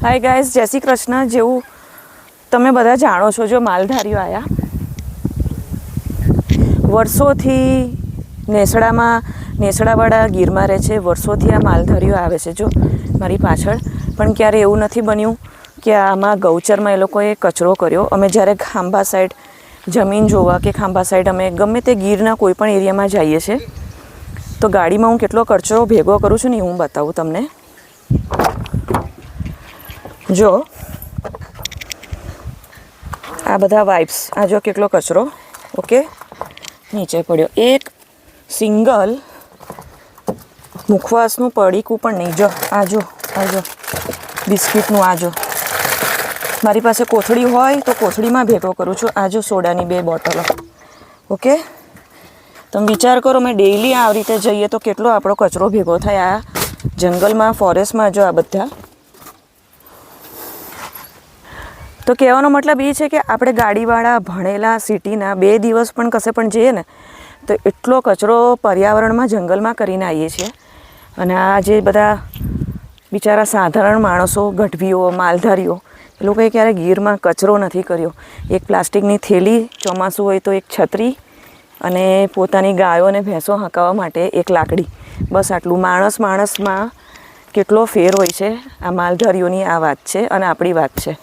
Hi guys, જય શ્રી કૃષ્ણ. જેવું તમે બધા જાણો છો, જો માલધારીઓ આવ્યા વર્ષોથી નેસડાવાળા ગીરમાં રહે છે. વર્ષોથી આ માલધારીઓ આવે છે જો મારી પાછળ. પણ ક્યારે એવું નથી બન્યું કે આમાં ગૌચરમાં એ લોકોએ કચરો કર્યો. અમે જ્યારે ખાંભા સાઈડ જમીન જોવા કે ખાંભા સાઈડ અમે ગમે તે ગીરના કોઈ પણ એરિયામાં જઈએ છીએ તો ગાડીમાં હું કેટલો કચરો ભેગો કરું છું ને હું બતાવું તમને. જો આ બધા વાઇપ્સ, આ જો કેટલો કચરો ઓકે નીચે પડ્યો. એક સિંગલ મુખવાસનું પડીકું પણ નહીં. જો આ જો બિસ્કિટનું આ જો. મારી પાસે કોથળી હોય તો કોથળીમાં ભેગો કરું છું. આ જો સોડાની 2 બોટલો ઓકે. તમે વિચાર કરો, મેં ડેઈલી આવી રીતે જઈએ તો કેટલો આપણો કચરો ભેગો થાય આ જંગલમાં, ફોરેસ્ટમાં. જો આ બધા. તો કહેવાનો મતલબ એ છે કે આપણે ગાડીવાળા ભણેલા સિટીના 2 દિવસ પણ કશે પણ જઈએ ને તો એટલો કચરો પર્યાવરણમાં જંગલમાં કરીને આવીએ છીએ. અને આ જે બધા બિચારા સાધારણ માણસો, ગઢવીઓ, માલધારીઓ, એ લોકોએ ક્યારે ગીરમાં કચરો નથી કર્યો. એક પ્લાસ્ટિકની થેલી, ચોમાસું હોય તો એક છત્રી અને પોતાની ગાયો અને ભેંસો હંકાવવા માટે એક લાકડી, બસ આટલું. માણસમાં કેટલો ફેર હોય છે. આ માલધારીઓની આ વાત છે અને આપણી વાત છે.